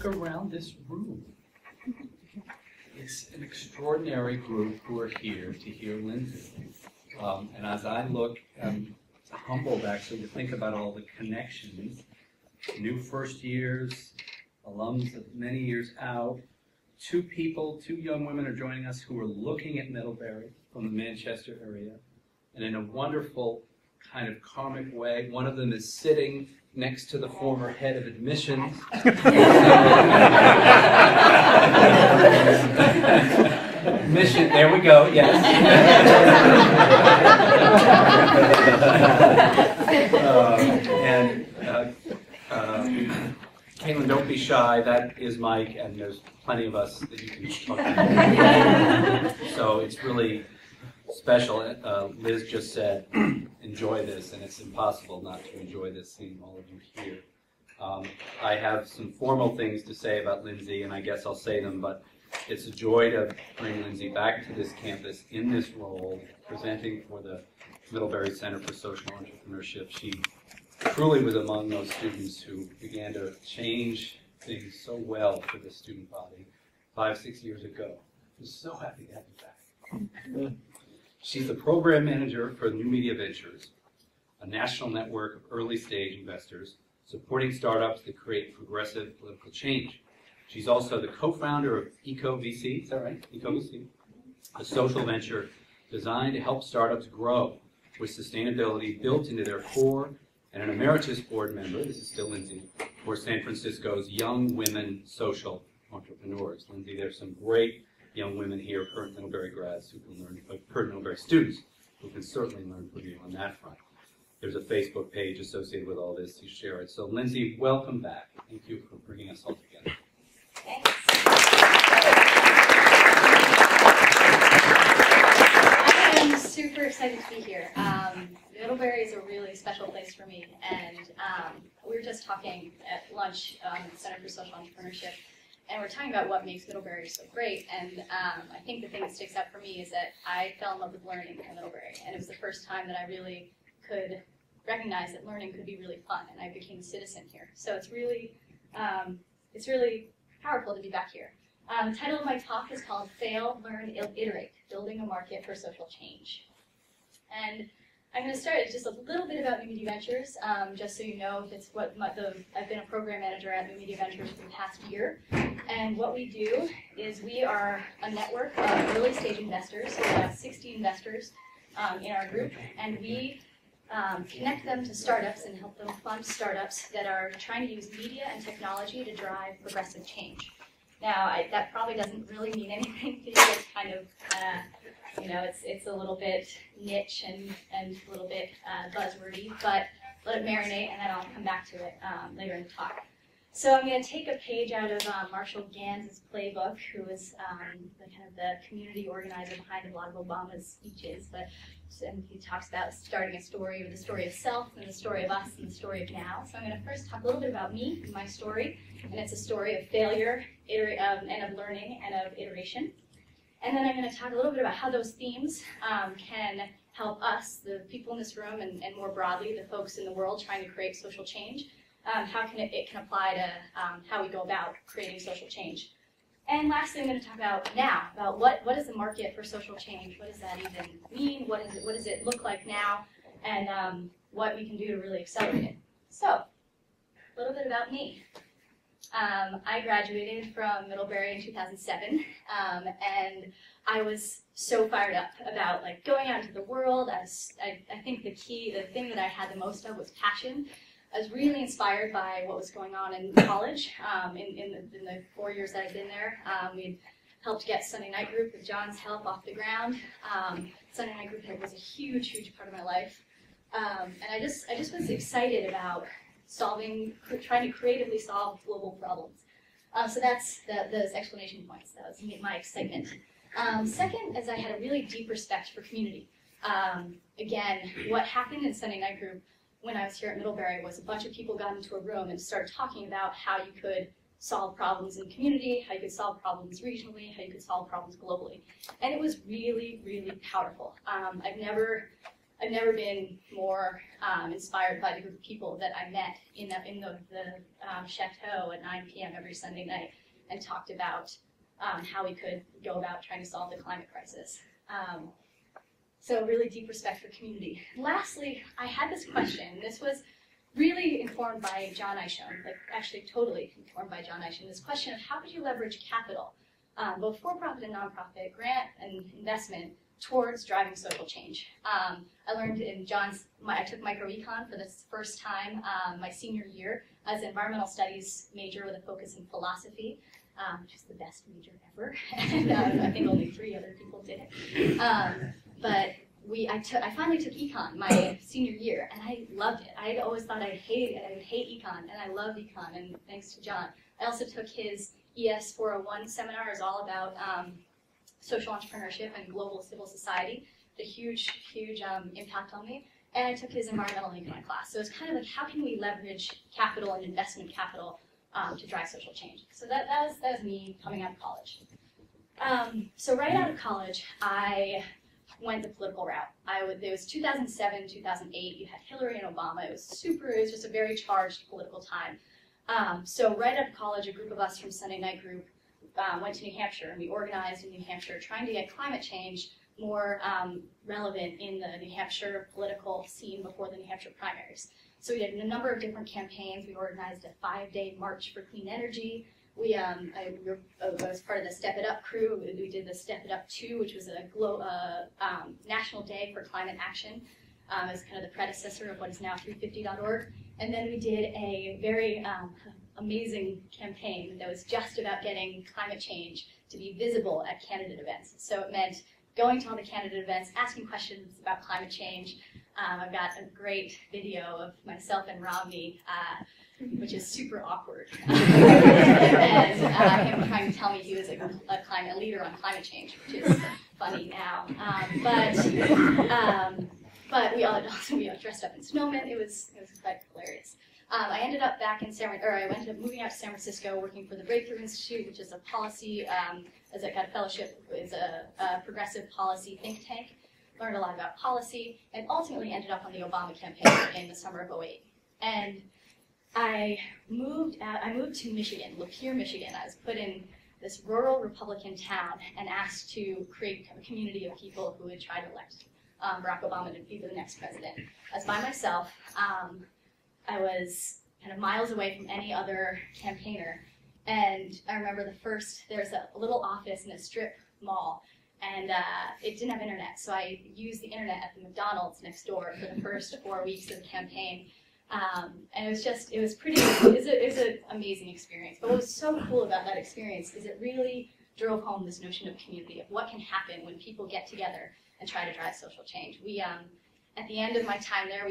Around this room. It's an extraordinary group who are here to hear Lindsey. And as I look, I'm humbled actually to think about all the connections, new first years, alums of many years out. Two young women are joining us who are looking at Middlebury from the Manchester area. And in a wonderful kind of karmic way, one of them is sitting next to the former head of admissions. Mission, there we go, yes. Caitlin, don't be shy. That is Mike, and there's plenty of us that you can talk to. So it's really special. Liz just said, enjoy this, and it's impossible not to enjoy this, seeing all of you here. I have some formal things to say about Lindsey, and I guess I'll say them, but it's a joy to bring Lindsey back to this campus in this role, presenting for the Middlebury Center for Social Entrepreneurship. She truly was among those students who began to change things so well for the student body 5-6 years ago. I'm so happy to have you back. She's the program manager for New Media Ventures, a national network of early-stage investors supporting startups that create progressive political change. She's also the co-founder of ecoVC, is that right? ecoVC, a social venture designed to help startups grow with sustainability built into their core, and an emeritus board member, this is still Lindsey, for San Francisco's Young Women Social Entrepreneurs. Lindsey, there's some great young women here, current Middlebury grads who can learn, current Middlebury students who can certainly learn from you on that front. There's a Facebook page associated with all this. You share it. So Lindsey, welcome back. Thank you for bringing us all together. Thanks. I am super excited to be here. Middlebury is a really special place for me, and we were just talking at lunch at the Center for Social Entrepreneurship, and we're talking about what makes Middlebury so great, and I think the thing that sticks out for me is that I fell in love with learning at Middlebury, and it was the first time that I really could recognize that learning could be really fun, and I became a citizen here. So it's really powerful to be back here. The title of my talk is called Fail, Learn, Iterate, Building a Market for Social Change. And I'm going to start with just a little bit about New Media Ventures, just so you know it's what I've been a program manager at New Media Ventures for the past year. And what we do is we are a network of early stage investors, so we have 60 investors in our group, and we connect them to startups and help them fund startups that are trying to use media and technology to drive progressive change. Now, that probably doesn't really mean anything to you. It's kind of, it's a little bit niche and a little bit buzzwordy, but let it marinate, and then I'll come back to it later in the talk. So I'm going to take a page out of Marshall Ganz's playbook, who is the community organizer behind a lot of Obama's speeches, and he talks about starting a story with the story of self, and the story of us, and the story of now. So I'm going to first talk a little bit about me and my story, and it's a story of failure, and of learning, and of iteration. And then I'm going to talk a little bit about how those themes can help us, the people in this room, and more broadly, the folks in the world trying to create social change, how it can apply to how we go about creating social change. And lastly, I'm going to talk about now, about what is the market for social change? What does that even mean? What does it look like now? And what we can do to really accelerate it. So, a little bit about me. I graduated from Middlebury in 2007, and I was so fired up about going out into the world. I think the thing that I had the most of was passion. I was really inspired by what was going on in college. In the 4 years that I've been there, we helped get Sunday Night Group with John's help off the ground. Sunday Night Group was a huge, huge part of my life, and I just was excited about trying to creatively solve global problems. So that's those explanation points. That was my excitement. Second is I had a really deep respect for community. Again, what happened in Sunday Night Group when I was here at Middlebury was a bunch of people got into a room and started talking about how you could solve problems in community, how you could solve problems regionally, how you could solve problems globally. And it was really, really powerful. I've never been more inspired by the group of people that I met in the chateau at 9 p.m. every Sunday night and talked about how we could go about trying to solve the climate crisis. So really deep respect for community. Lastly, I had this question. This was really informed by John Isham, like actually totally informed by John Isham, this question of how could you leverage capital, both for-profit and nonprofit, grant and investment, towards driving social change. I learned in I took microecon for the first time my senior year as an environmental studies major with a focus in philosophy, which is the best major ever, and I think only 3 other people did it. But I finally took econ my senior year, and I loved it. I had always thought I would hate econ, and I loved econ, and thanks to John. I also took his ES 401 seminar. It was all about social entrepreneurship and global civil society. A huge impact on me. And I took his environmental econ class. So it's kind of like, how can we leverage capital and investment capital to drive social change? So that was me coming out of college. So right out of college, I went the political route. It was 2007, 2008. You had Hillary and Obama. It was just a very charged political time. So right out of college, a group of us from Sunday Night Group went to New Hampshire, and we organized in New Hampshire trying to get climate change more relevant in the New Hampshire political scene before the New Hampshire primaries. So we did a number of different campaigns. We organized a 5-day march for clean energy. I was part of the Step It Up crew. We did the Step It Up 2, which was a national day for climate action. It was kind of the predecessor of what is now 350.org. And then we did a very amazing campaign that was just about getting climate change to be visible at candidate events. So it meant going to all the candidate events, asking questions about climate change. I've got a great video of myself and Romney, which is super awkward, and him trying to tell me he was a leader on climate change, which is funny now. But we all dressed up in snowmen. It was quite hilarious. I ended up moving out to San Francisco, working for the Breakthrough Institute, which is a policy, as I got a fellowship, is a progressive policy think tank. Learned a lot about policy, and ultimately ended up on the Obama campaign in the summer of '08. And I moved to Michigan, Lapeer, Michigan. I was put in this rural Republican town and asked to create a community of people who would try to elect Barack Obama to be the next president. I was by myself. I was kind of miles away from any other campaigner. And I remember there's a little office in a strip mall, and it didn't have internet. So I used the internet at the McDonald's next door for the first 4 weeks of the campaign. And it was an amazing experience. But what was so cool about that experience is it really drove home this notion of community, of what can happen when people get together and try to drive social change. At the end of my time there,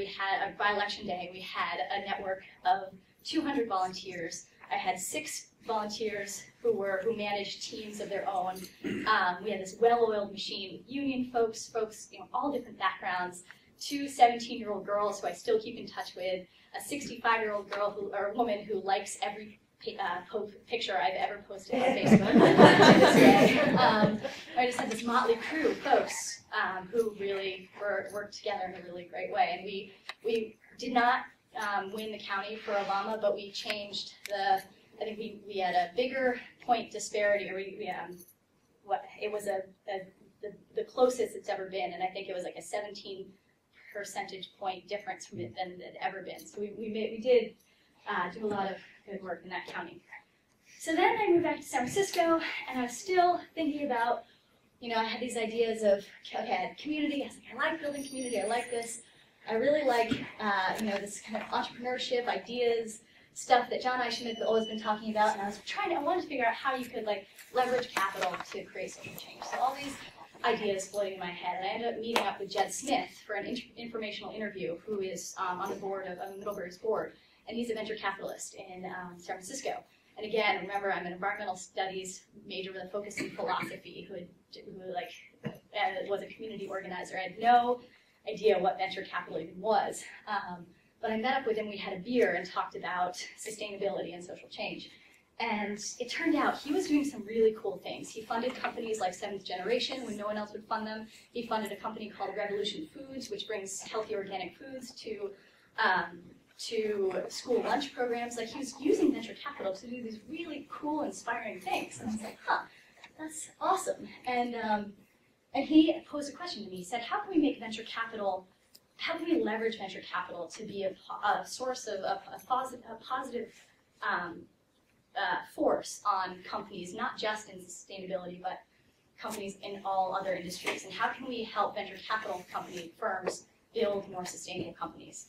by election day, we had a network of 200 volunteers. I had 6 volunteers who managed teams of their own. We had this well-oiled machine with union folks, all different backgrounds, 2 17-year-old girls who I still keep in touch with, a 65-year-old woman who likes every picture I've ever posted on Facebook to this day. I just had this motley crew of folks who really worked together in a really great way. And we did not win the county for Obama, but we changed I think we had a bigger point disparity, or it was the closest it's ever been, and I think it was like a 17 percentage point difference from it than it had ever been. So we did do a lot of good work in that county. So then I moved back to San Francisco, and I was still thinking about, I had these ideas of, okay, I had community. I was like, I like building community. I like this. I really like, this kind of entrepreneurship ideas, stuff that John Isham had always been talking about. And I wanted to figure out how you could leverage capital to create social change. So all these ideas floating in my head, and I ended up meeting up with Jed Smith for an informational interview, who is on the board of Middlebury's board, and he's a venture capitalist in San Francisco. And again, remember, I'm an environmental studies major with a focus in philosophy, who was a community organizer. I had no idea what venture capital even was, but I met up with him. We had a beer and talked about sustainability and social change. And it turned out he was doing some really cool things. He funded companies like Seventh Generation when no one else would fund them. He funded a company called Revolution Foods, which brings healthy organic foods to school lunch programs. Like, he was using venture capital to do these really cool, inspiring things. And I was like, huh, that's awesome. And he posed a question to me. He said, how can we make venture capital, how can we leverage venture capital to be a source of a positive force on companies, not just in sustainability, but companies in all other industries? And how can we help venture capital company firms build more sustainable companies?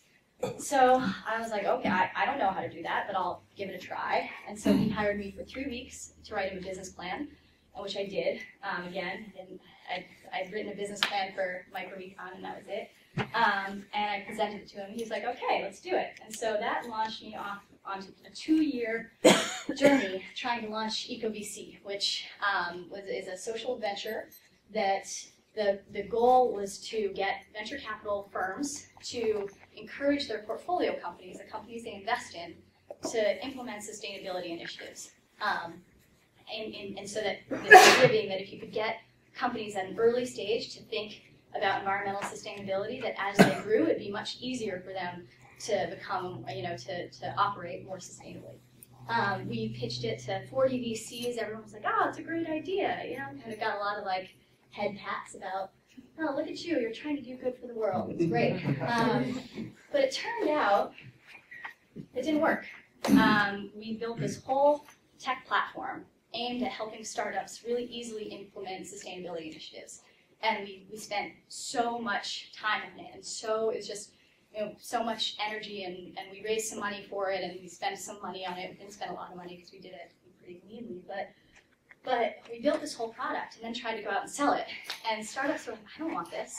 So I was like, okay, I don't know how to do that, but I'll give it a try. And so he hired me for 3 weeks to write him a business plan, which I did. Again, I'd written a business plan for micro-econ, and that was it. And I presented it to him. He's like, okay, let's do it. And so that launched me off onto a 2-year journey trying to launch ecoVC, which is a social venture that the goal was to get venture capital firms to encourage their portfolio companies, the companies they invest in, to implement sustainability initiatives. And so that the idea being that if you could get companies at an early stage to think about environmental sustainability, that as they grew, it'd be much easier for them to become, to operate more sustainably. We pitched it to 40 VCs. Everyone was like, oh, it's a great idea. Kind of got a lot of like head pats about, oh, look at you, you're trying to do good for the world. It's great. But it turned out it didn't work. We built this whole tech platform aimed at helping startups really easily implement sustainability initiatives. And we spent so much time on it, and so it's just so much energy, and we raised some money for it, and we spent some money on it. We didn't spend a lot of money because we did it pretty meanly, but we built this whole product and then tried to go out and sell it. And startups were like, I don't want this.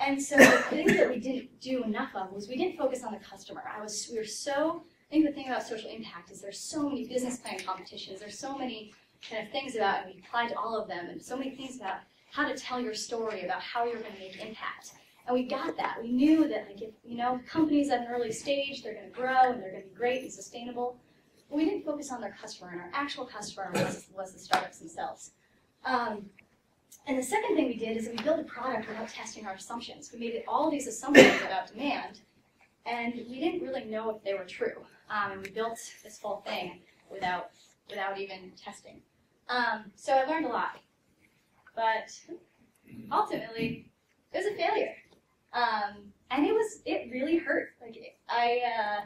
And so the thing that we didn't do enough of was we didn't focus on the customer. I think the thing about social impact is there's so many business plan competitions, there's so many kind of things about, and we applied to all of them, and so many things about how to tell your story, about how you're going to make impact. And we got that. We knew that, like, if, companies at an early stage, they're going to grow and they're going to be great and sustainable. But we didn't focus on their customer, and our actual customer was the startups themselves. And the second thing we did is we built a product without testing our assumptions. We made all these assumptions about demand, and we didn't really know if they were true. And we built this whole thing without even testing. So I learned a lot. But ultimately, it was a failure. And it really hurt. Like, I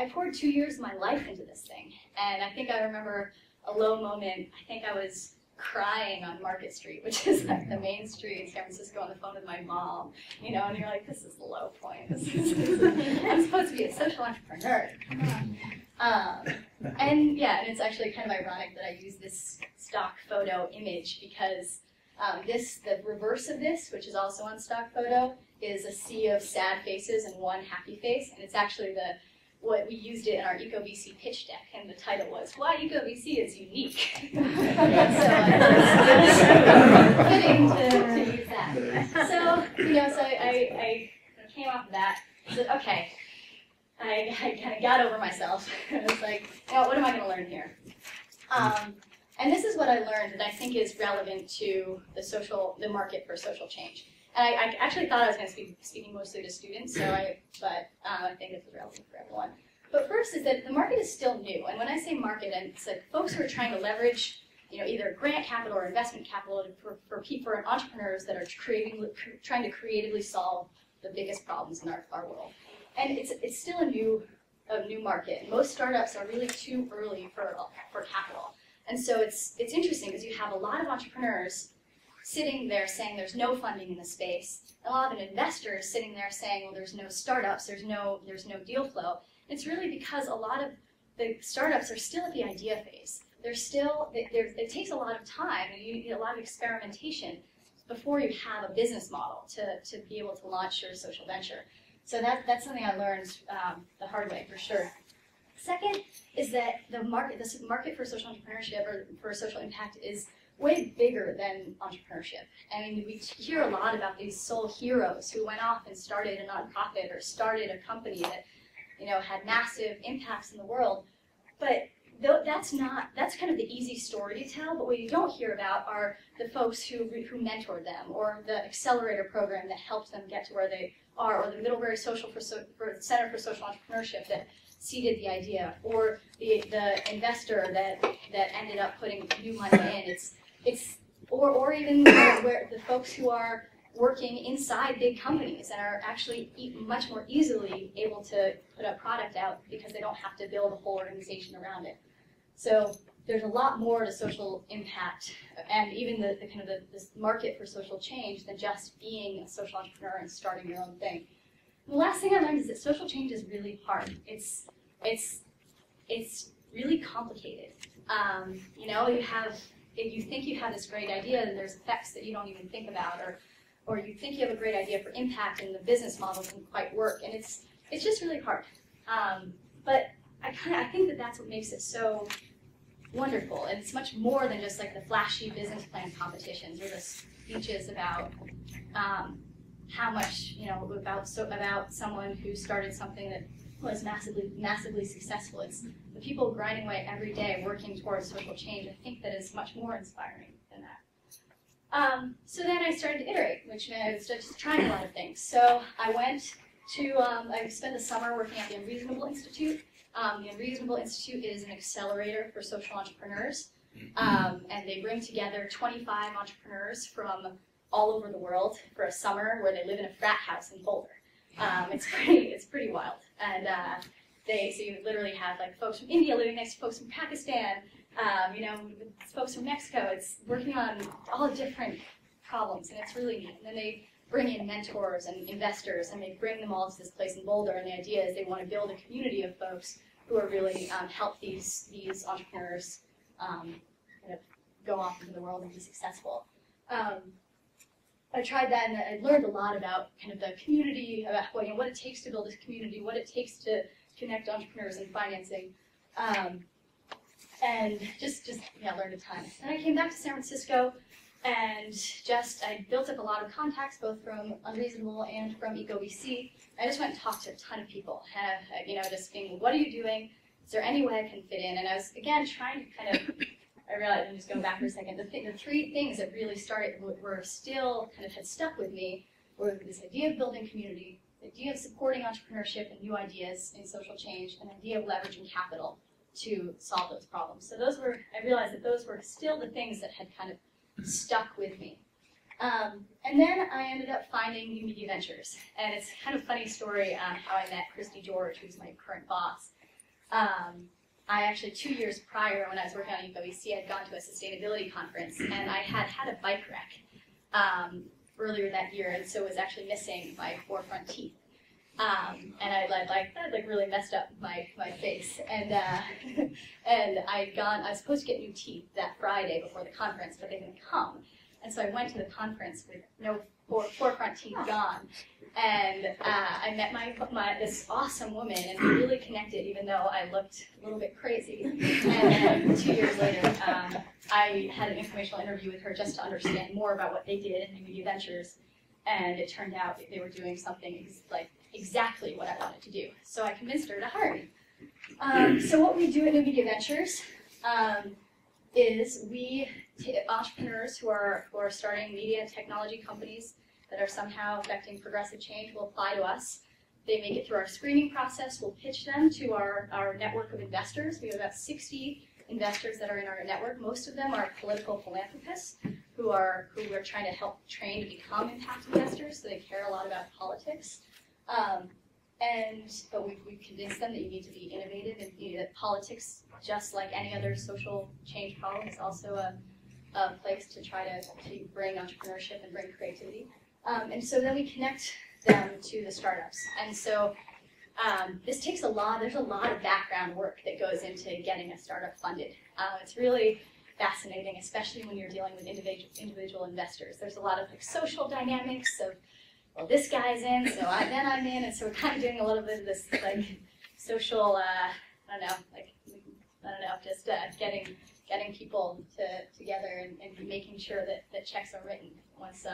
poured 2 years of my life into this thing. And I think I remember a low moment. I think I was crying on Market Street, which is like the main street in San Francisco, on the phone with my mom, and you're like, this is the low point. I'm supposed to be a social entrepreneur. And it's actually kind of ironic that I use this stock photo image because the reverse of this, which is also on stock photo, is a sea of sad faces and one happy face, and it's actually what we used it in our ecoVC pitch deck, and the title was "Why ecoVC is Unique." So it's fitting to use that. So so I came off of that. I said, okay, I kind of got over myself. I was like, what am I going to learn here? And this is what I learned that I think is relevant to the market for social change. And I actually thought I was going to be speaking mostly to students, but I think this is relevant for everyone. But first is that the market is still new. And when I say market, it's like folks who are trying to leverage either grant capital or investment capital for people and entrepreneurs that are trying to creatively solve the biggest problems in our world. And it's still a new market. Most startups are really too early for capital. And so it's interesting because you have a lot of entrepreneurs sitting there saying there's no funding in the space, and a lot of investors sitting there saying, well, there's no startups, there's no deal flow. And it's really because a lot of the startups are still at the idea phase. It takes a lot of time, and you need a lot of experimentation before you have a business model to be able to launch your social venture. So that's something I learned the hard way, for sure. Second is that the market for social entrepreneurship or for social impact is way bigger than entrepreneurship. I mean, we hear a lot about these soul heroes who went off and started a nonprofit or started a company that had massive impacts in the world. But that's kind of the easy story to tell, but what you don't hear about are the folks who mentored them, or the accelerator program that helped them get to where they are, or the Middlebury Center for Social Entrepreneurship that seeded the idea, or the investor that ended up putting new money in. Or even where the folks who are working inside big companies and are actually much more easily able to put a product out because they don't have to build a whole organization around it. So there's a lot more to social impact and even this market for social change than just being a social entrepreneur and starting your own thing. And the last thing I learned is that social change is really hard. It's really complicated. You think you have this great idea and there's effects that you don't even think about, or you think you have a great idea for impact and the business model doesn't quite work, and it's just really hard. But I think that that's what makes it so wonderful, and it's much more than just like the flashy business plan competitions or the speeches about how much, about someone who started something that was massively successful. It's the people grinding away every day working towards social change. I think that is much more inspiring than that. So then I started to iterate, which meant I was just trying a lot of things. So I went to, I spent the summer working at the Unreasonable Institute. The Unreasonable Institute is an accelerator for social entrepreneurs, and they bring together 25 entrepreneurs from all over the world for a summer where they live in a frat house in Boulder. It's pretty wild, and so you literally have like folks from India living next to folks from Pakistan, folks from Mexico. It's working on all different problems, and it's really neat. And then they bring in mentors and investors, and they bring them all to this place in Boulder. And the idea is they want to build a community of folks who are really help these entrepreneurs kind of go off into the world and be successful. I tried that, and I learned a lot about kind of the community, about what it takes to build this community, what it takes to connect entrepreneurs and financing, and just learned a ton. And I came back to San Francisco, and I built up a lot of contacts, both from Unreasonable and from ecoVC. I just went and talked to a ton of people, just being, what are you doing? Is there any way I can fit in? And I was, again, trying to kind of, I realized, I'm just going back for a second, the three things that really were still kind of had stuck with me were this idea of building community, the idea of supporting entrepreneurship and new ideas in social change, and the idea of leveraging capital to solve those problems. So I realized that those were still the things that had kind of stuck with me. And then I ended up finding New Media Ventures. And it's kind of a funny story how I met Christy George, who's my current boss. I actually, 2 years prior, when I was working on ecoVC, I'd gone to a sustainability conference, and I had a bike wreck earlier that year, and so was actually missing my forefront teeth. And I really messed up my face, and I was supposed to get new teeth that Friday before the conference, but they didn't come. And so I went to the conference with no forefront teeth gone, and I met this awesome woman, and we really connected, even though I looked a little bit crazy. And then 2 years later, I had an informational interview with her just to understand more about what they did in New Media Ventures, and it turned out that they were doing something exactly what I wanted to do. So I convinced her to hire me. So what we do at New Media Ventures is we entrepreneurs who are starting media and technology companies that are somehow affecting progressive change will apply to us. They make it through our screening process. We'll pitch them to our network of investors. We have about 60 investors that are in our network. Most of them are political philanthropists who we're trying to help train to become impact investors, so they care a lot about politics. But we've convinced them that you need to be innovative, and that politics, just like any other social change problem, is also a place to try to bring entrepreneurship and bring creativity. And so then we connect them to the startups. And so this takes there's a lot of background work that goes into getting a startup funded. It's really fascinating, especially when you're dealing with individual investors. There's a lot of social dynamics of, well, this guy's in, so then I'm in, and so we're kind of doing a little bit of this social, just getting people together and making sure that checks are written once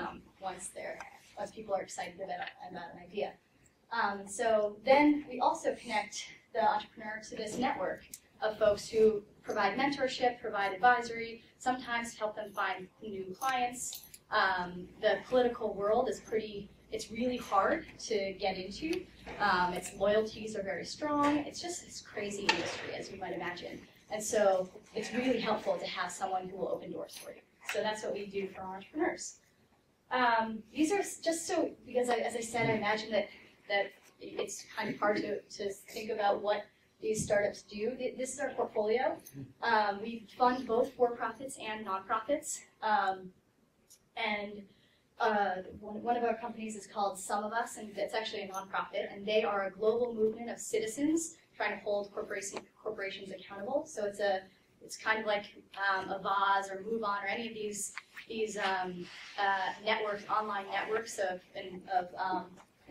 people are excited about an idea. So then we also connect the entrepreneur to this network of folks who provide mentorship, provide advisory, sometimes help them find new clients. The political world is it's really hard to get into. Its loyalties are very strong. It's just this crazy industry, as you might imagine. And so it's really helpful to have someone who will open doors for you. So that's what we do for entrepreneurs. These are just so, because as I said, I imagine that it's kind of hard to think about what these startups do. This is our portfolio. We fund both for-profits and nonprofits. One of our companies is called Some of Us, and it's actually a nonprofit, and they are a global movement of citizens trying to hold corporations accountable. So it's kind of like a Vaz or MoveOn or any of these networks, online networks of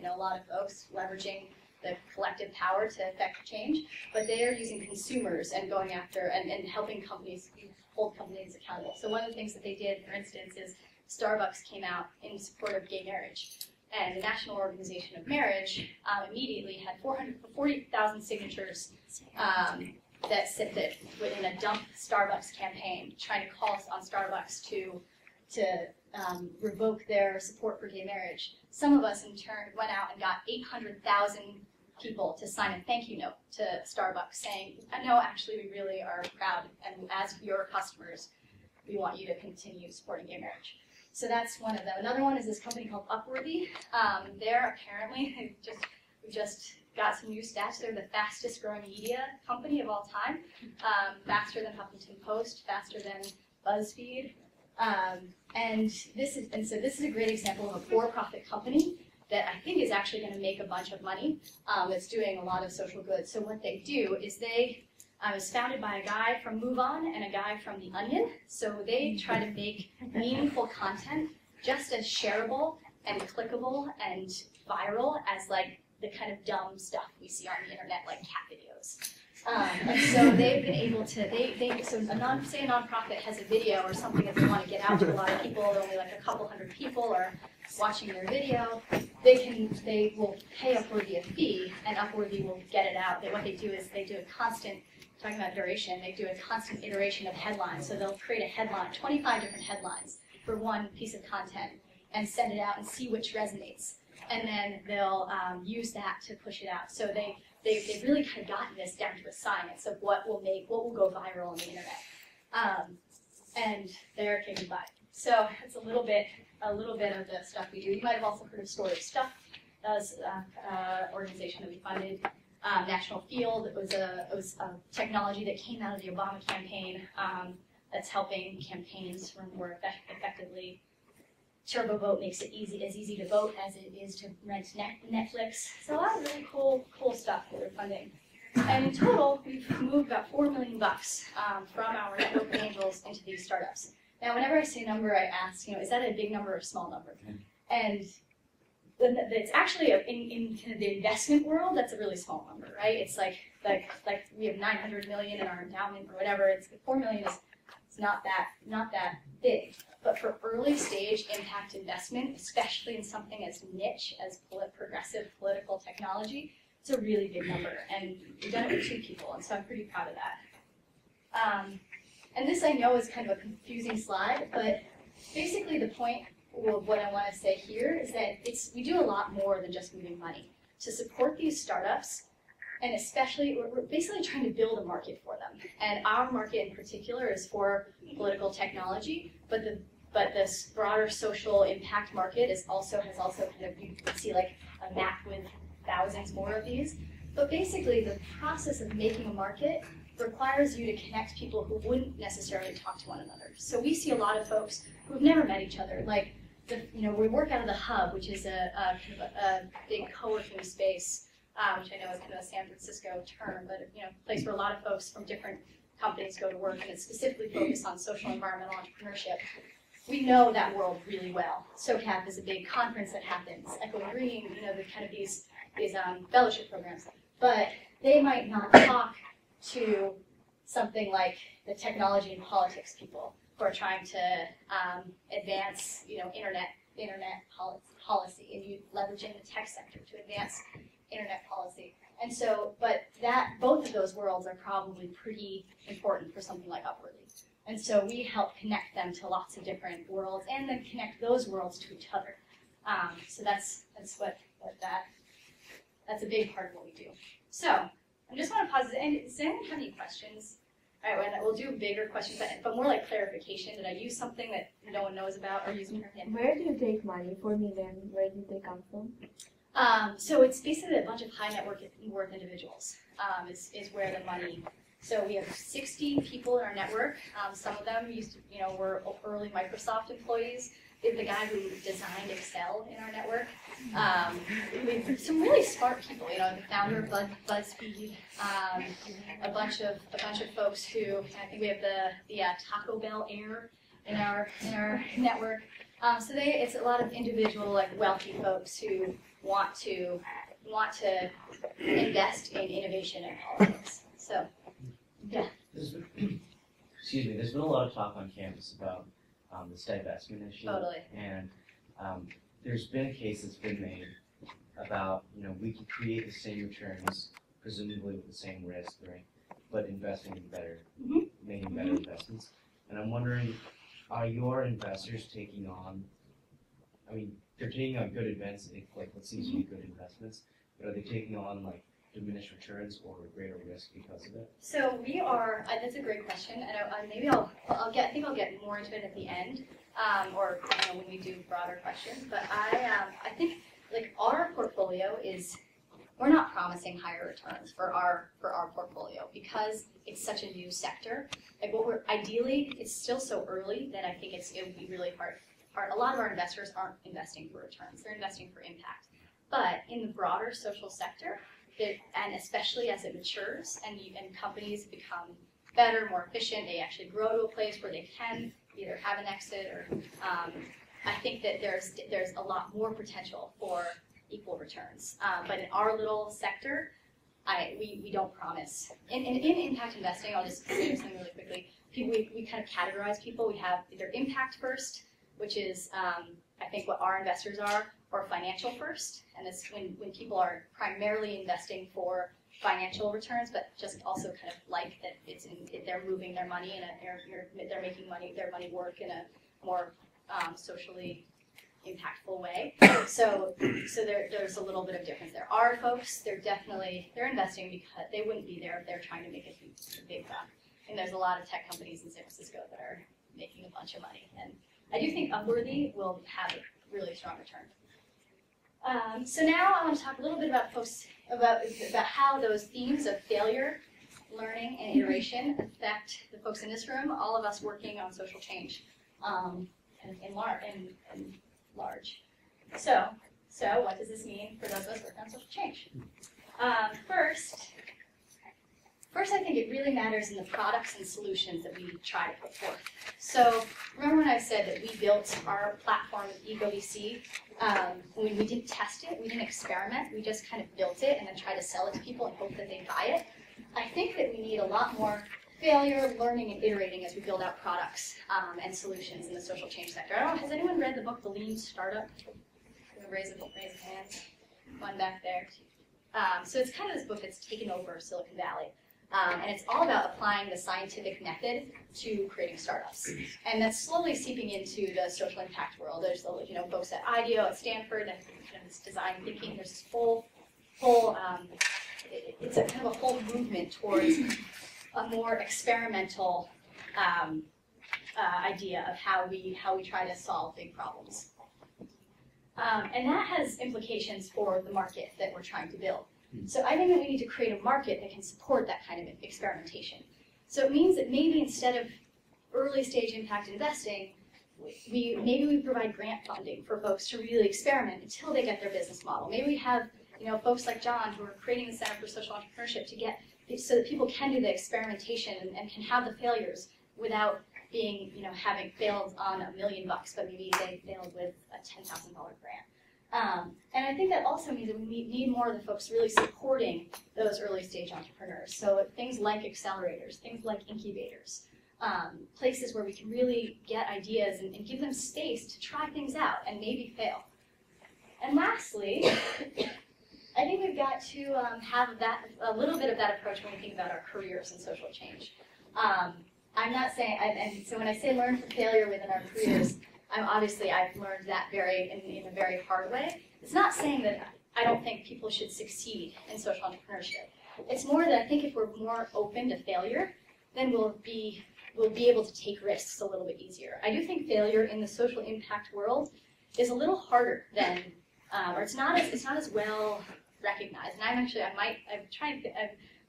a lot of folks leveraging the collective power to affect change. But they are using consumers and going after and helping companies hold companies accountable. So one of the things that they did, for instance, is Starbucks came out in support of gay marriage. And the National Organization of Marriage immediately had 440,000 signatures that sit within a Dump Starbucks campaign, trying to call on Starbucks to revoke their support for gay marriage. Some of us, in turn, went out and got 800,000 people to sign a thank you note to Starbucks saying, no, actually, we really are proud, and as your customers, we want you to continue supporting gay marriage. So that's one of them. Another one is this company called Upworthy. They're apparently, we just got some new stats, they're the fastest growing media company of all time. Faster than Huffington Post, faster than BuzzFeed. And so this is a great example of a for-profit company that I think is actually going to make a bunch of money. It's doing a lot of social good. So what they do is it was founded by a guy from MoveOn and a guy from The Onion. So they try to make meaningful content just as shareable and clickable and viral as like the kind of dumb stuff we see on the internet, like cat videos. And so they've been able to, say a nonprofit has a video or something that they want to get out to a lot of people, only like a couple hundred people are watching their video, they will pay Upworthy a fee, and Upworthy will get it out. What they do is they do a constant, talking about duration, they do a constant iteration of headlines. So they'll create a headline, 25 different headlines for one piece of content, and send it out and see which resonates. And then they'll use that to push it out. So they've really kind of gotten this down to a science of what will go viral on the internet. And they're King Buy. So it's a little bit of the stuff we do. You might have also heard of Story of Stuff. That was an organization that we funded. National Field, it was a technology that came out of the Obama campaign that's helping campaigns run more effectively. TurboVote makes it as easy to vote as it is to rent Netflix. So a lot of really cool stuff that we're funding. And in total, we've moved about $4 million from our network of angels into these startups. Now, whenever I say number, I ask, is that a big number or a small number? And it's actually in kind of the investment world, that's a really small number, right? It's like we have 900 million in our endowment or whatever. It's 4 million is not that big. But for early stage impact investment, especially in something as niche as progressive political technology, it's a really big number. And we've done it with 2 people, and so I'm pretty proud of that. And this I know is kind of a confusing slide, but basically the point of what I want to say here is that we do a lot more than just moving money. To support these startups, and especially, we're basically trying to build a market for them. And our market in particular is for political technology, but this broader social impact market has also kind of, you can see like a map with thousands more of these. But basically the process of making a market requires you to connect people who wouldn't necessarily talk to one another. So we see a lot of folks who've never met each other. Like, we work out of the Hub, which is a kind of a big co-working space, which I know is kind of a San Francisco term, but a place where a lot of folks from different companies go to work, and it's specifically focused on social environmental entrepreneurship. We know that world really well. SoCap is a big conference that happens. Echo and Green, the kind of these fellowship programs. But they might not talk to something like the technology and politics people who are trying to advance, internet policy, and you leveraging the tech sector to advance internet policy. And so, but both of those worlds are probably pretty important for something like Upworthy. And so we help connect them to lots of different worlds and then connect those worlds to each other. So that's a big part of what we do. So I just want to pause. Does anyone have any questions? All right, we'll do bigger questions, but more like clarification. Did I use something that no one knows about or using her hand? Where do you take money for million? Where did they come from? So it's basically a bunch of high net worth individuals is where the money. So we have 60 people in our network. Some of them were early Microsoft employees. We have the guy who designed Excel in our network. We have some really smart people. The founder of BuzzFeed. A bunch of folks who I think we have the Taco Bell heir in our network. So it's a lot of individual wealthy folks who want to invest in innovation and politics. So, yeah. Excuse me. There's been a lot of talk on campus about this divestment issue. Totally. And there's been a case that's been made about we can create the same returns, presumably with the same risk, right? But investing in better, making better investments. And I'm wondering, are your investors taking on? I mean, they're taking on good events, like what seems to be good investments, but are they taking on diminished returns or greater risk because of it? So we are. That's a great question, and maybe I'll get more into it at the end, or when we do broader questions. But I think our portfolio is. We're not promising higher returns for our portfolio because it's such a new sector. Ideally, it's still so early that I think it would be really hard. A lot of our investors aren't investing for returns; they're investing for impact. But in the broader social sector, and especially as it matures and companies become better, more efficient, they actually grow to a place where they can either have an exit or. I think that there's a lot more potential for equal returns. But in our little sector, we don't promise. In impact investing, I'll just say something really quickly. We kind of categorize people. We have either impact first, which is I think what our investors are, or financial first, and it's when people are primarily investing for financial returns, but just also kind of like that they're moving their money they're making their money work in a more socially impactful way. So there's a little bit of difference there. Our folks, they're investing because they wouldn't be there if they're trying to make a big buck. And there's a lot of tech companies in San Francisco that are making a bunch of money. And I do think Upworthy will have a really strong return. So now I want to talk a little bit about how those themes of failure, learning, and iteration affect the folks in this room, all of us working on social change in large. So what does this mean for those of us working on social change? First, I think it really matters in the products and solutions that we try to put forth. So remember when I said that we built our platform with ecoVC? When we didn't test it, we didn't experiment, we just kind of built it and then tried to sell it to people and hope that they buy it. I think that we need a lot more failure, learning, and iterating as we build out products and solutions in the social change sector. I don't know, has anyone read the book, The Lean Startup? Raise a hand. One back there. So it's kind of this book that's taken over Silicon Valley. And it's all about applying the scientific method to creating startups. And that's slowly seeping into the social impact world. There's folks at IDEO, at Stanford, and this design thinking. There's this it's a kind of a whole movement towards a more experimental idea of how we try to solve big problems. And that has implications for the market that we're trying to build. So I think that we need to create a market that can support that kind of experimentation. So it means that maybe instead of early stage impact investing, maybe we provide grant funding for folks to really experiment until they get their business model. Maybe we have folks like John who are creating the Center for Social Entrepreneurship to get so that people can do the experimentation and can have the failures without being having failed on $1 million, but maybe they failed with a $10,000 grant. And I think that also means that we need more of the folks really supporting those early stage entrepreneurs. So things like accelerators, things like incubators, places where we can really get ideas and give them space to try things out and maybe fail. And lastly, I think we've got to have a little bit of that approach when we think about our careers and social change. I'm not saying, and so when I say learn from failure within our careers, I've learned that in a very hard way. It's not saying that I don't think people should succeed in social entrepreneurship. It's more that I think if we're more open to failure, then we'll be able to take risks a little bit easier. I do think failure in the social impact world is a little harder than, or it's not as well recognized. And I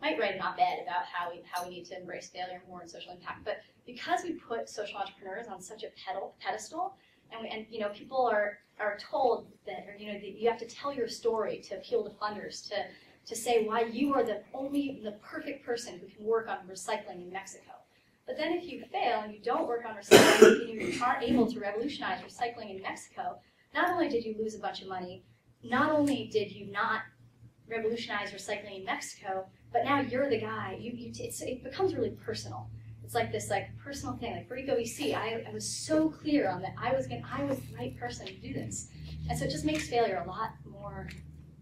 might write an op-ed about how we need to embrace failure more in social impact. But because we put social entrepreneurs on such a pedestal, and people are told that, you have to tell your story to appeal to funders, to say why you are the perfect person who can work on recycling in Mexico. But then if you fail and you don't work on recycling and you aren't able to revolutionize recycling in Mexico, not only did you lose a bunch of money, not only did you not revolutionize recycling in Mexico, but now you're the guy. It becomes really personal. It's like this personal thing. Like for ecoVC, I was so clear on that I was the right person to do this. And so it just makes failure a lot more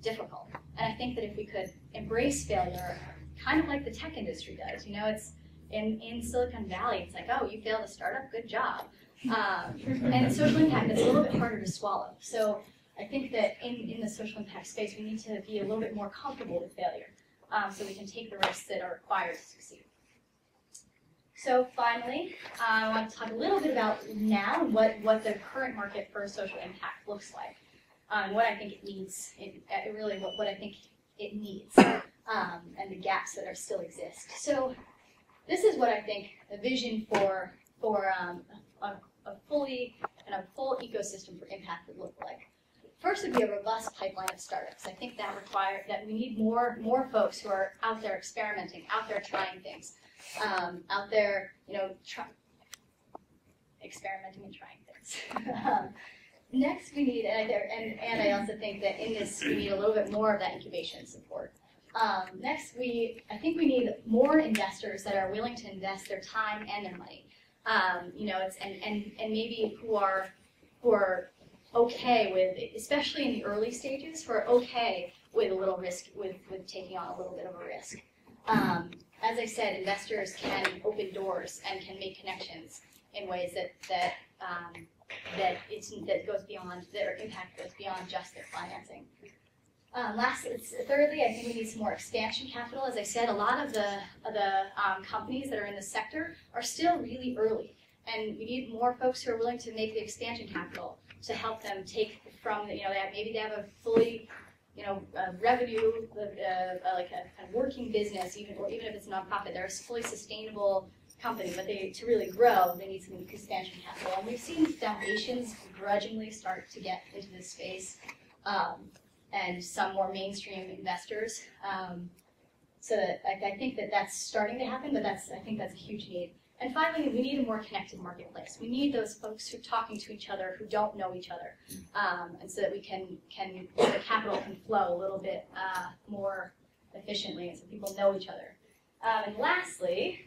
difficult. And I think that if we could embrace failure, kind of like the tech industry does, it's in Silicon Valley, it's like, oh, you failed a startup, good job. And social impact, it's a little bit harder to swallow. So I think that in the social impact space, we need to be a little bit more comfortable with failure, so we can take the risks that are required to succeed. So finally, I want to talk a little bit about now and what the current market for social impact looks like, and what I think it needs, what I think it needs, and the gaps that still exist. So this is what I think a vision for a full ecosystem for impact would look like. First would be a robust pipeline of startups. I think that we need more folks who are out there experimenting, out there trying things, out there, experimenting and trying things. Next, we need, and I also think that in this we need a little bit more of that incubation support. Next, I think we need more investors that are willing to invest their time and their money. And maybe who are okay with, especially in the early stages, who are okay with a little risk, with taking on a little bit of a risk. As I said, investors can open doors and can make connections in ways that goes beyond, their impact goes beyond just their financing. Thirdly, I think we need some more expansion capital. As I said, a lot of the companies that are in the sector are still really early, and we need more folks who are willing to make the expansion capital to help them take from, maybe they have a fully, revenue, like a kind of working business, even if it's a nonprofit, they're a fully sustainable company, but to really grow, they need some expansion capital. And we've seen foundations grudgingly start to get into this space. And some more mainstream investors. So I think that's starting to happen, but I think that's a huge need. And finally, we need a more connected marketplace. We need those folks who are talking to each other who don't know each other, and so that we the capital can flow a little bit more efficiently, and so people know each other. And lastly,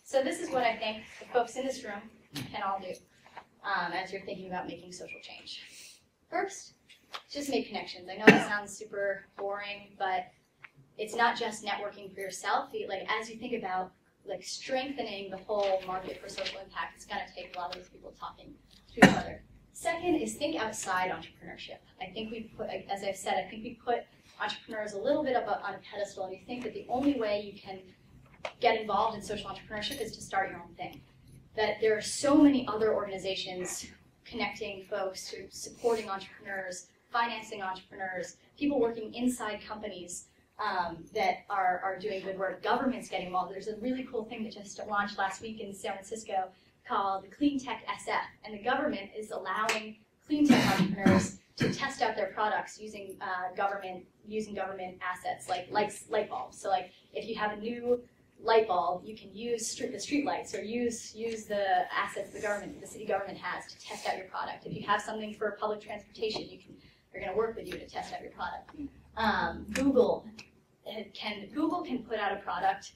so this is what I think the folks in this room can all do as you're thinking about making social change. First, just make connections. I know it sounds super boring, but it's not just networking for yourself. As you think about strengthening the whole market for social impact, it's going to take a lot of those people talking to each other. Second is think outside entrepreneurship. I think as I've said, I think we put entrepreneurs a little bit up on a pedestal, and you think that the only way you can get involved in social entrepreneurship is to start your own thing. That there are so many other organizations connecting folks, to supporting entrepreneurs, financing entrepreneurs, people working inside companies that are doing good work. Government's getting involved. There's a really cool thing that just launched last week in San Francisco called the Clean Tech SF, and the government is allowing clean tech entrepreneurs to test out their products using government assets like light bulbs. So if you have a new light bulb, you can use the street lights, or use the assets the city government has to test out your product. If you have something for public transportation, they're going to work with you to test out your product. Google can put out a product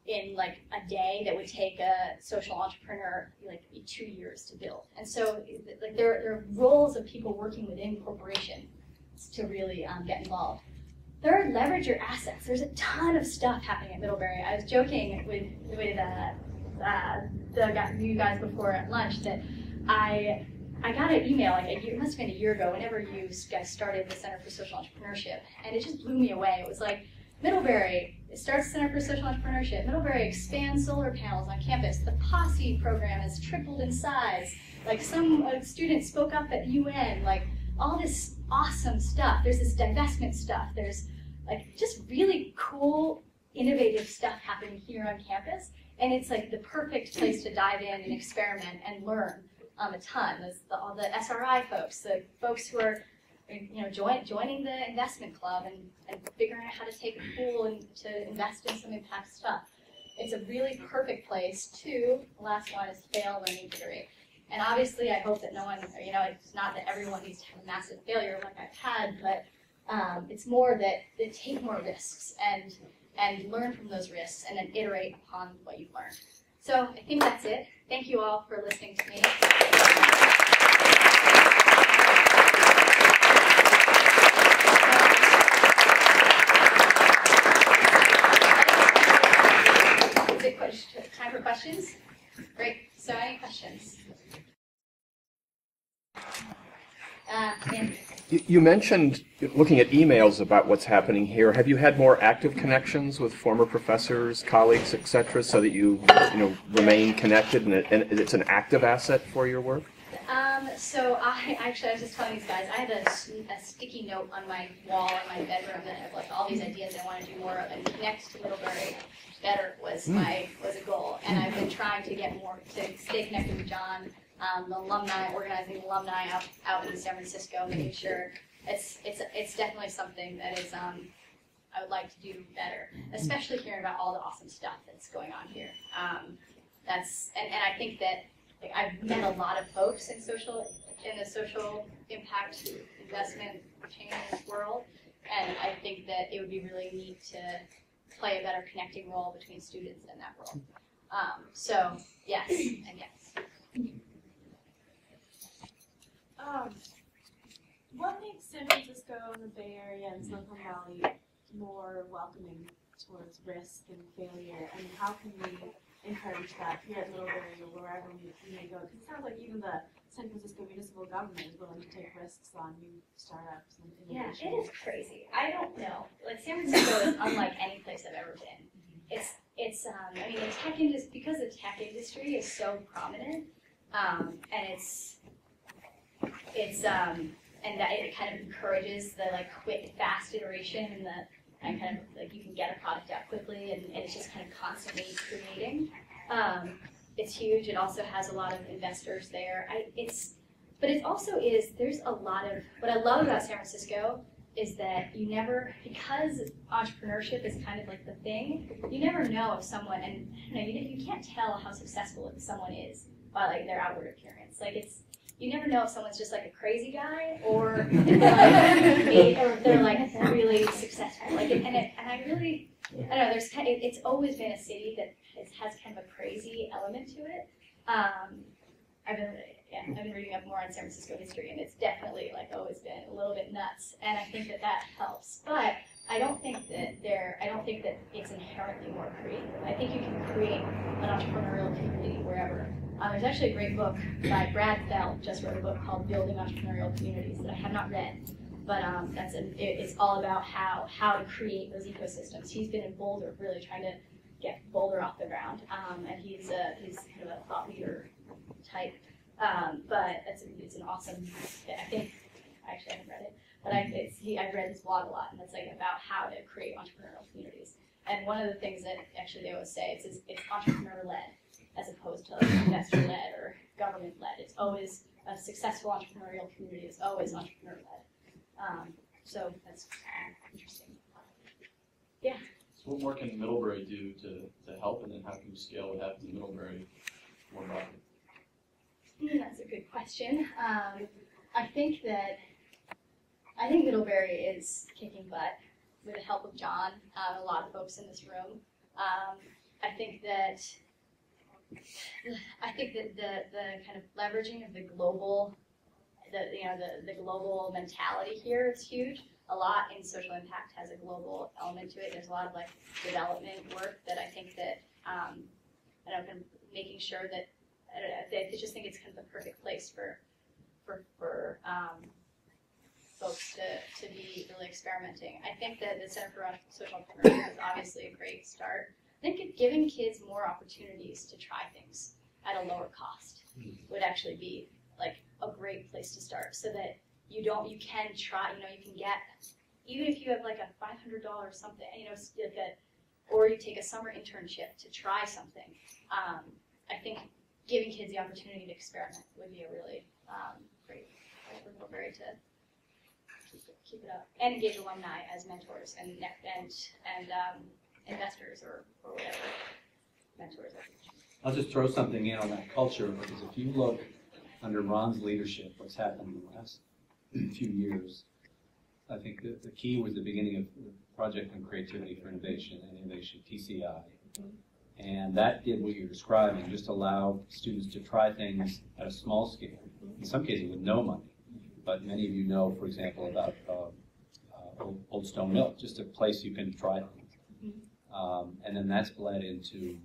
in a day that would take a social entrepreneur 2 years to build. And so there are roles of people working within corporations to really get involved. third, leverage your assets. There's a ton of stuff happening at Middlebury. I was joking with you guys before at lunch that I got an email like it must have been a year ago, whenever you guys started the Center for Social Entrepreneurship, and it just blew me away. It was like, Middlebury, it starts the Center for Social Entrepreneurship. Middlebury expands solar panels on campus. The Posse program has tripled in size. Like some student spoke up at UN, like all this awesome stuff. There's this divestment stuff. There's like just really cool, innovative stuff happening here on campus. And it's like the perfect place to dive in and experiment and learn a ton. There's all the SRI folks, the folks who are joining the investment club and figuring out how to take a pool and to invest in some impact stuff. It's a really perfect place to, the last one is fail, learn, iterate. And obviously I hope that no one, it's not that everyone needs to have a massive failure like I've had, but it's more that they take more risks and learn from those risks and then iterate upon what you've learned. So I think that's it. Thank you all for listening to me. Is it time for questions? Great. So any questions? You mentioned looking at emails about what's happening here. Have you had more active connections with former professors, colleagues, etc., so that you remain connected and it's an active asset for your work? So I was just telling these guys, I had a sticky note on my wall in my bedroom that had like all these ideas I want to do more of, and connect to Middlebury better was a goal. And I've been trying to get more to stay connected with John. The alumni, organizing alumni out in San Francisco, making sure it's definitely something that is I would like to do better, especially hearing about all the awesome stuff that's going on here. And I think that I've met a lot of folks in the social impact investment change world, and I think that it would be really neat to play a better connecting role between students in that world. So yes and yes. What makes San Francisco and the Bay Area and Silicon Valley more welcoming towards risk and failure, and how can we encourage that here at Middlebury or wherever we may go? Because it sounds like even the San Francisco municipal government is willing to take risks on new startups and innovation. Yeah, it is crazy. I don't know. Like San Francisco is unlike any place I've ever been. It's I mean, the tech industry, because the tech industry is so prominent, and and that it kind of encourages the like quick, fast iteration and kind of like you can get a product out quickly and it's just kind of constantly creating. It's huge. It also has a lot of investors there. But it also is, there's a lot of, what I love about San Francisco is that you never, because entrepreneurship is kind of like the thing, you never know if someone, and you can't tell how successful someone is by like their outward appearance. Like you never know if someone's just like a crazy guy or if they're like really successful. Like, and I really, I don't know. It's always been a city that has kind of a crazy element to it. I've been reading up more on San Francisco history, and it's definitely like always been a little bit nuts. And I think that helps. But I don't think that it's inherently more creative. I think you can create an entrepreneurial community wherever. There's actually a great book by Brad Feld, just wrote a book called Building Entrepreneurial Communities that I have not read, but it's all about how to create those ecosystems. He's been in Boulder, really trying to get Boulder off the ground, and he's kind of a thought leader type. But it's an awesome. I think I actually haven't read it, but I've read his blog a lot, and it's like about how to create entrepreneurial communities. And one of the things that actually they always say it's entrepreneur-led, as opposed to like investor-led or government-led. It's always a successful entrepreneurial community is always entrepreneur-led. So that's interesting. Yeah. So what more can Middlebury do to help, and then how can you scale what happens in Middlebury more broadly? That's a good question. I think Middlebury is kicking butt with the help of John, a lot of folks in this room. I think that the kind of leveraging of the global mentality here is huge. a lot in social impact has a global element to it. There's a lot of like development work that I think that kind of making sure that I just think it's kind of the perfect place for folks to be really experimenting. I think that the Center for Social Entrepreneurship is obviously a great start. I think giving kids more opportunities to try things at a lower cost would actually be like a great place to start, so that you can try, you can get, even if you have like a $500 something, or you take a summer internship to try something. I think giving kids the opportunity to experiment would be a really great way for Middlebury to keep it up, and engage alumni as mentors and investors or whatever mentors are. I'll just throw something in on that culture, because if you look under Ron's leadership, what's happened in the last few years, I think the key was the beginning of the Project on Creativity for Innovation and Innovation, TCI. And that did what you're describing, just allow students to try things at a small scale, in some cases with no money. But many of you know, for example, about Old Stone Mill, just a place you can try things. And then that's bled into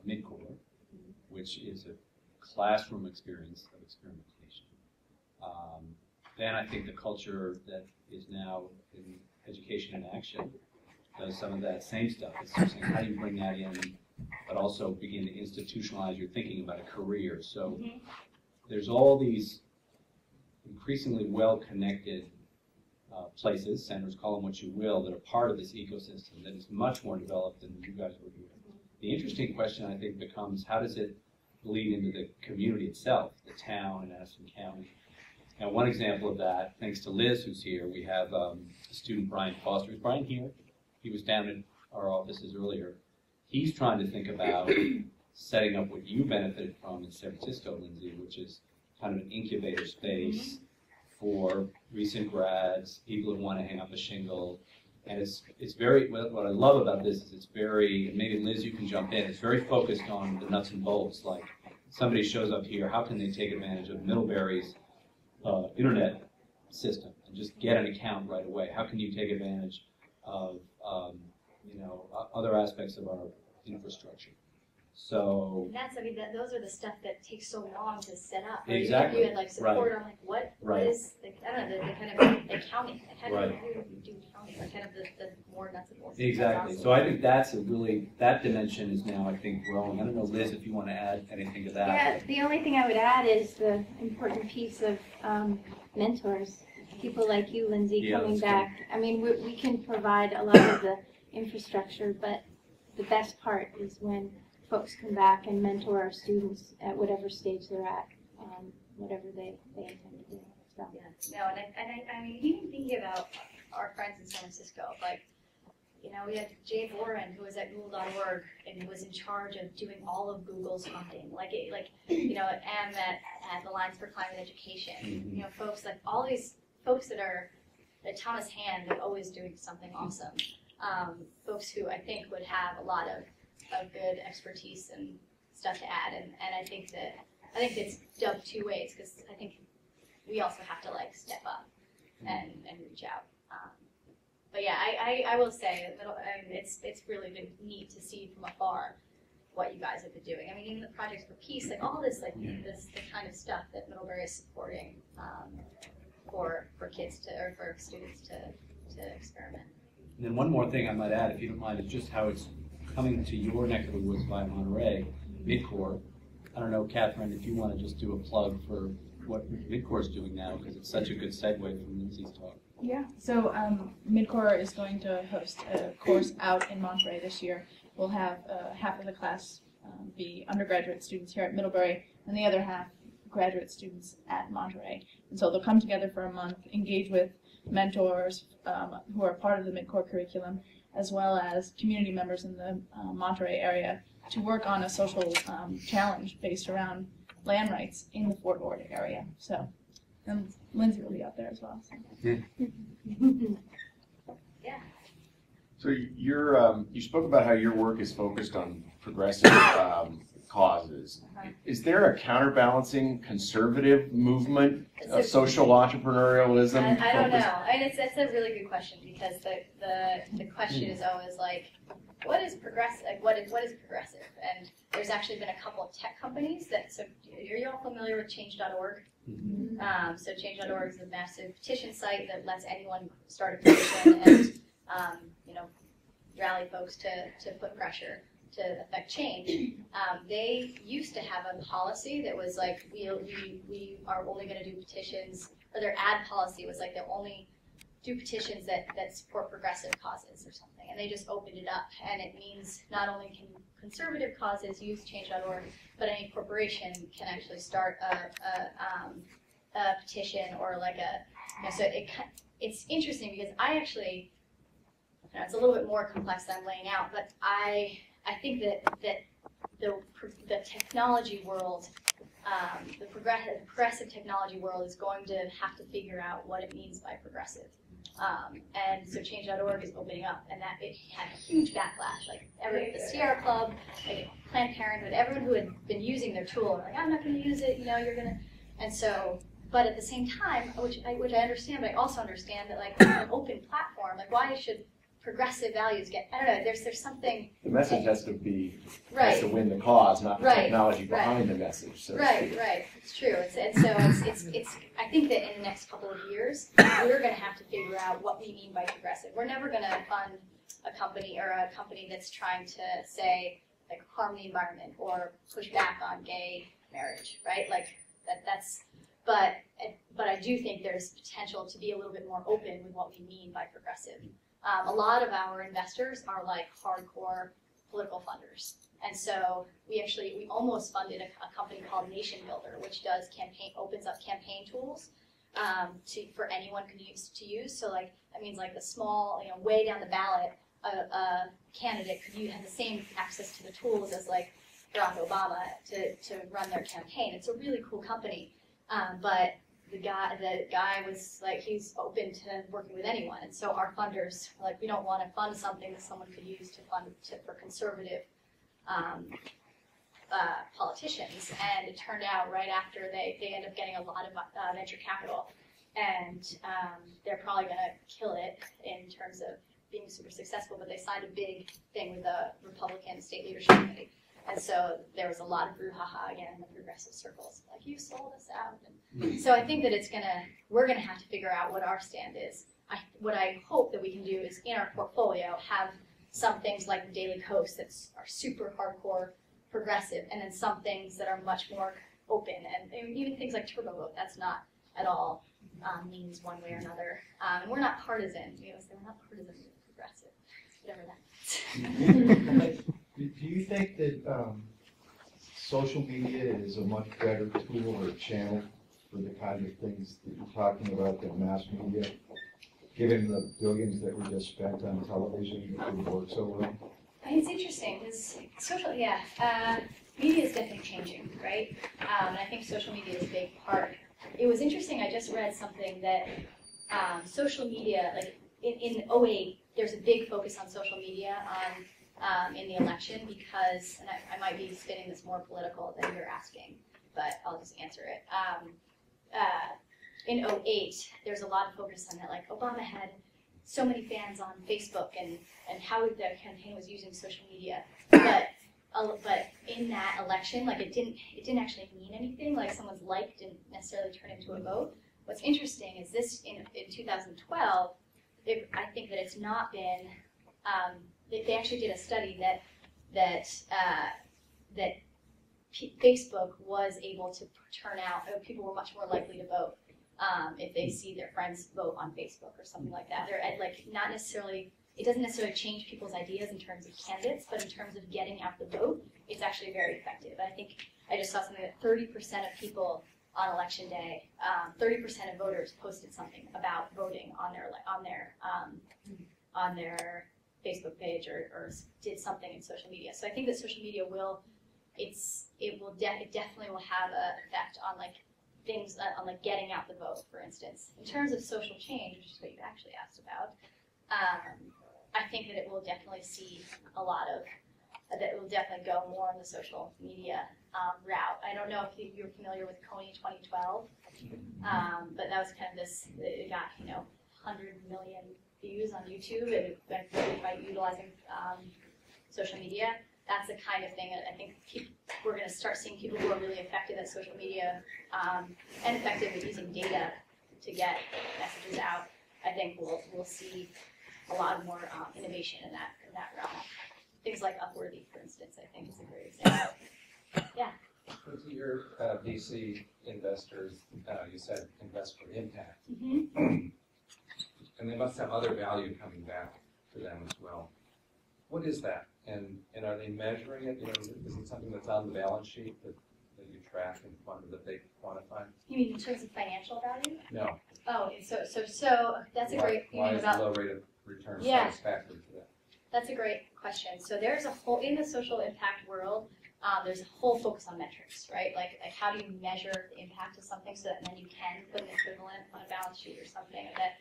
Midcore, which is a classroom experience of experimentation. Then I think the culture that is now in Education in Action does some of that same stuff. It's just saying, how do you bring that in, but also begin to institutionalize your thinking about a career? So there's all these increasingly well-connected places, centers, call them what you will, that are part of this ecosystem that is much more developed than you guys were here. The interesting question, I think, becomes, how does it bleed into the community itself, the town and Addison County? Now, one example of that, thanks to Liz, who's here, we have student Brian Foster. Is Brian here? He was down in our offices earlier. He's trying to think about setting up what you benefited from in San Francisco, Lindsey, which is kind of an incubator space for recent grads, people who want to hang up a shingle. And it's very, what I love about this is it's very, and maybe Liz, you can jump in, it's very focused on the nuts and bolts. Like, somebody shows up here, how can they take advantage of Middlebury's internet system and just get an account right away? How can you take advantage of other aspects of our infrastructure? So those are the stuff that takes so long to set up. Right? Exactly. You had like support. I'm like, what is the kind of accounting? How do you do accounting? Like kind of the more nuts and bolts. Exactly. So I think that's that dimension is now, I think, growing. I don't know, Liz, if you want to add anything to that. Yeah, the only thing I would add is the important piece of mentors. People like you, Lindsey, coming back. I mean, we can provide a lot of the infrastructure, but the best part is when folks come back and mentor our students at whatever stage they're at, whatever they intend to do. So. Yeah, no, and I mean, even thinking about our friends in San Francisco, like, we had Jay Boren, who was at Google.org and was in charge of doing all of Google's funding, M at the Alliance for Climate Education, folks like all these folks that are at Thomas Hand, they're always doing something awesome. Folks who I think would have a lot of good expertise and stuff to add, and I think it's done two ways, because I think we also have to like step up and reach out. But yeah, I will say it's really been neat to see from afar what you guys have been doing. I mean, even the Projects for Peace, like all this, the kind of stuff that Middlebury is supporting for kids or for students to experiment. And then one more thing I might add, if you don't mind, is just how it's coming to your neck of the woods by Monterey, Midcore. I don't know, Catherine, if you want to just do a plug for what Midcore is doing now, because it's such a good segue from Lindsey's talk. Yeah, so Midcore is going to host a course out in Monterey this year. We'll have half of the class be undergraduate students here at Middlebury, and the other half graduate students at Monterey. And so they'll come together for a month, engage with mentors who are part of the Midcore curriculum, as well as community members in the Monterey area, to work on a social challenge based around land rights in the Fort Ord area. So, and Lindsey will be out there as well. So. Yeah. So you spoke about how your work is focused on progressive causes. Uh-huh. Is there a counterbalancing conservative movement It's of social entrepreneurialism? I don't focused- know. That's a really good question, because the question is always like, what is progressive? Like, what is progressive? And there's actually been a couple of tech companies that. So are you all familiar with Change.org? So Change.org is a massive petition site that lets anyone start a petition and rally folks to put pressure to affect change. They used to have a policy that was like, we are only going to do petitions, or their ad policy was like, they'll only do petitions that support progressive causes or something. And they just opened it up. And it means not only can conservative causes use Change.org, but any corporation can actually start a petition, or like so it's interesting, because I actually, it's a little bit more complex than I'm laying out, but I think that the technology world, the progressive technology world, is going to have to figure out what it means by progressive. And so Change.org is opening up, and that it had a huge backlash. Like the Sierra Club, like Planned Parenthood, everyone who had been using their tool, like, I'm not going to use it. You're going to, and so. But at the same time, which I understand, but I also understand that, like, an open platform, like, why should progressive values get? I don't know. There's something. The message has to be right. has to win the cause, not the right. technology right. behind the message. So right. It's true. It's I think that in the next couple of years, we're going to have to figure out what we mean by progressive. We're never going to fund a company that's trying to say, like, harm the environment or push back on gay marriage, right? Like that's. But I do think there's potential to be a little bit more open with what we mean by progressive. A lot of our investors are like hardcore political funders, and so we almost funded a company called Nation Builder, which opens up campaign tools for anyone to use. So like that means like the small, way down the ballot, a candidate could have the same access to the tools as like Barack Obama to run their campaign. It's a really cool company. But the guy was like, he's open to working with anyone, and so our funders were like, we don't want to fund something that someone could use for conservative politicians. And it turned out right after they ended up getting a lot of venture capital, and they're probably going to kill it in terms of being super successful. But they signed a big thing with the Republican State Leadership Committee. And so there was a lot of brouhaha again in the progressive circles, like, you sold us out. And so I think that we're gonna have to figure out what our stand is. What I hope that we can do is, in our portfolio, have some things like the Daily Coast that are super hardcore progressive, and then some things that are much more open, and even things like Turbo Vote, that's not at all means one way or another. And we're not partisan, so we're not partisan, we're progressive, whatever that means. Do you think that social media is a much better tool or channel for the kind of things that you're talking about than mass media, given the billions that we just spent on television that would work so well? It's interesting because media is definitely changing, right? And I think social media is a big part. It was interesting. I just read something that social media, like in 2008, there's a big focus on social media in the election because, and I might be spinning this more political than you're asking, but I'll just answer it. In 2008, there's a lot of focus on that. Like, Obama had so many fans on Facebook and how the campaign was using social media, but in that election, like, it didn't actually mean anything. Like, someone's like didn't necessarily turn into a vote. What's interesting is this in 2012. I think that it's not been. They actually did a study that Facebook was able to turn out. People were much more likely to vote if they see their friends vote on Facebook or something like that. They're like not necessarily. It doesn't necessarily change people's ideas in terms of candidates, but in terms of getting out the vote, it's actually very effective. I think I just saw something that 30% of people on election day, 30% of voters posted something about voting on their Facebook page or did something in social media. So I think that social media definitely will have an effect on like things on like getting out the vote, for instance. In terms of social change, which is what you actually asked about, I think that it will definitely see a lot of that will definitely go more on the social media route. I don't know if you're familiar with Coney 2012, but that was kind of this, it got, 100 million views on YouTube and by utilizing social media. That's the kind of thing that I think we're going to start seeing people who are really effective at social media and effective at using data to get messages out. I think we'll see a lot more innovation in that realm. Things like Upworthy, for instance, I think is a great example. Yeah. To your VC investors, you said invest for impact, Mm-hmm. and they must have other value coming back to them as well. What is that? And are they measuring it? Is it something that's on the balance sheet that you track and that they quantify? You mean in terms of financial value? No. Oh, so that's a great. Why is the low rate of return satisfactory to that? That's a great question. So there's a whole in the social impact world. There's a whole focus on metrics, right? Like how do you measure the impact of something so that then you can put an equivalent on a balance sheet or something of it.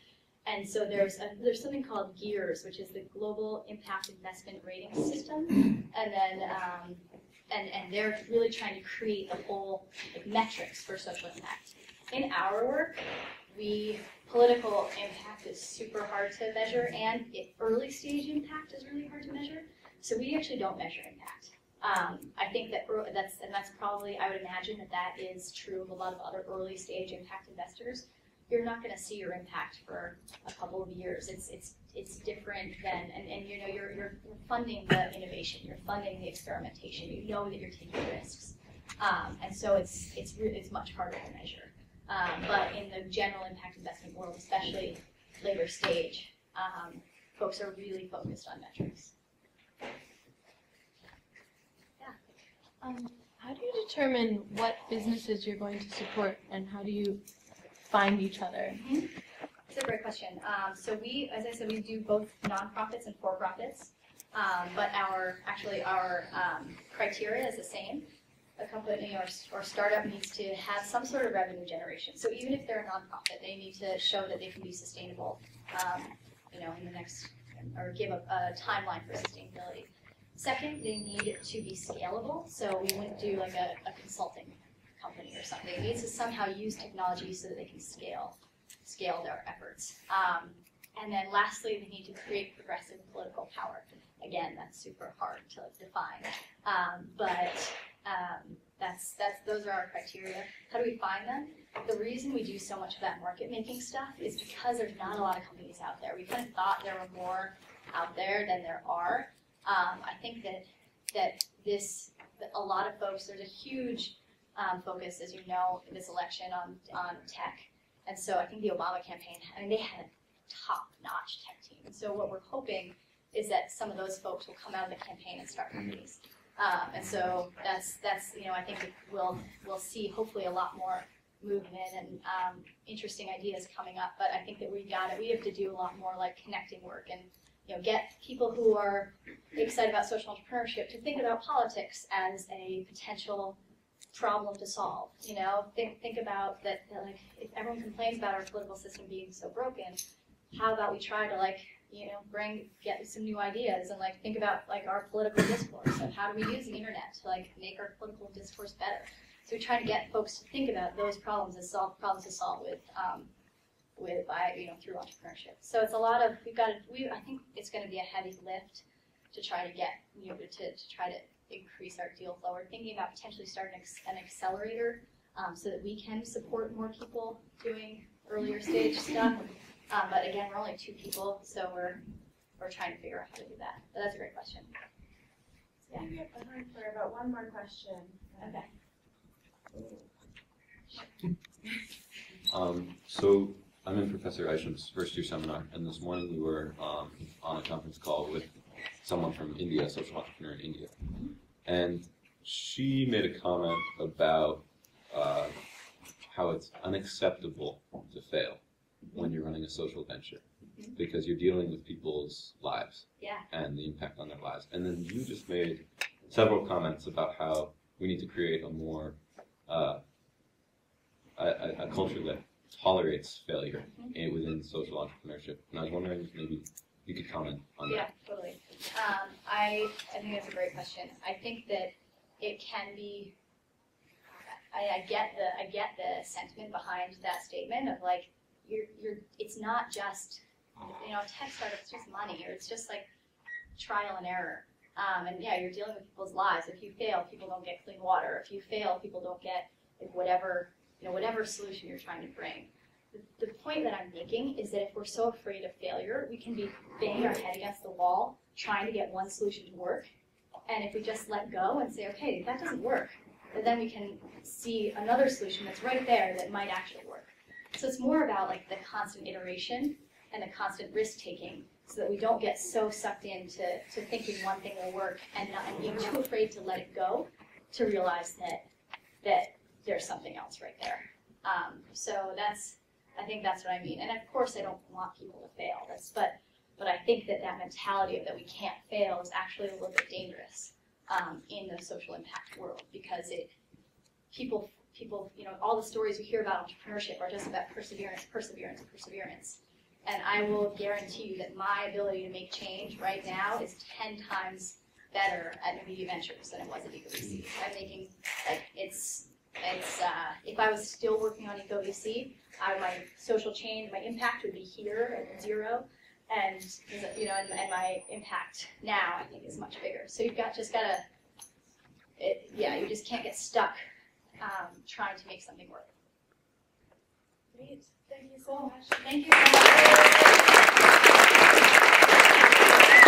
And so there's something called GEARS, which is the Global Impact Investment Rating System, and then and they're really trying to create the whole metrics for social impact. In our work, political impact is super hard to measure, and early stage impact is really hard to measure. So we actually don't measure impact. I think that's probably, I would imagine that is true of a lot of other early stage impact investors. You're not going to see your impact for a couple of years. It's different than, and you're funding the innovation, you're funding the experimentation. You know that you're taking risks, and so it's much harder to measure. But in the general impact investment world, especially later stage, folks are really focused on metrics. Yeah. How do you determine what businesses you're going to support, and how do you find each other? Mm-hmm. It's a great question. So we, as I said, we do both nonprofits and for-profits, but our criteria is the same. A company or startup needs to have some sort of revenue generation. So even if they're a nonprofit, they need to show that they can be sustainable, in the next, or give a timeline for sustainability. Second, they need to be scalable. So we wouldn't do like a consulting company or something. It needs to somehow use technology so that they can scale their efforts. And then lastly, they need to create progressive political power. Again, that's super hard to define, but those are our criteria. How do we find them? The reason we do so much of that market making stuff is because there's not a lot of companies out there. We kind of thought there were more out there than there are. I think that a lot of folks, there's a huge focus, as you know, in this election on tech. And so I think the Obama campaign, they had a top-notch tech team. And so what we're hoping is that some of those folks will come out of the campaign and start companies. And so that's I think we'll see hopefully a lot more movement and interesting ideas coming up. But I think that we have to do a lot more like connecting work and get people who are excited about social entrepreneurship to think about politics as a potential problem to solve. Think about that. Like, if everyone complains about our political system being so broken, how about we try to get some new ideas and think about our political discourse and how do we use the internet to make our political discourse better. So we try to get folks to think about those problems as problems to solve through entrepreneurship. So it's a lot of I think it's going to be a heavy lift to try to get to try to increase our deal flow. We're thinking about potentially starting an accelerator so that we can support more people doing earlier stage stuff. But again, we're only 2 people, so we're trying to figure out how to do that. But that's a great question. Yeah. We have time for about one more question. Okay. So I'm in Professor Isham's first year seminar, and this morning we were on a conference call with someone from India, a social entrepreneur in India. And she made a comment about how it's unacceptable to fail when you're running a social venture, because you're dealing with people's lives and the impact on their lives. And then you just made several comments about how we need to create a more a culture that tolerates failure within social entrepreneurship. And I was wondering if maybe you could comment on that. Yeah, totally. I think that's a great question. I think that it can be. I get the sentiment behind that statement of like it's not just tech startup, it's just money, or it's just like trial and error. And yeah, you're dealing with people's lives. If you fail, people don't get clean water. If you fail, people don't get whatever solution you're trying to bring. The point that I'm making is that if we're so afraid of failure, we can be banging our head against the wall trying to get one solution to work. And if we just let go and say, okay, that doesn't work, then we can see another solution that's right there that might actually work. So it's more about like the constant iteration and the constant risk taking, so that we don't get so sucked into thinking one thing will work and being too afraid to let it go, to realize that there's something else right there. So I think that's what I mean. And of course, I don't want people to fail. But I think that mentality of that we can't fail is actually a little bit dangerous in the social impact world, because people, all the stories we hear about entrepreneurship are just about perseverance, perseverance, perseverance. And I will guarantee you that my ability to make change right now is 10 times better at New Media Ventures than it was at ecoVC. I'm making, if I was still working on ecoVC, my social change, my impact would be here at 0, and my impact now I think is much bigger. So you just can't get stuck trying to make something work. Great. Thank you so much. Thank you so much.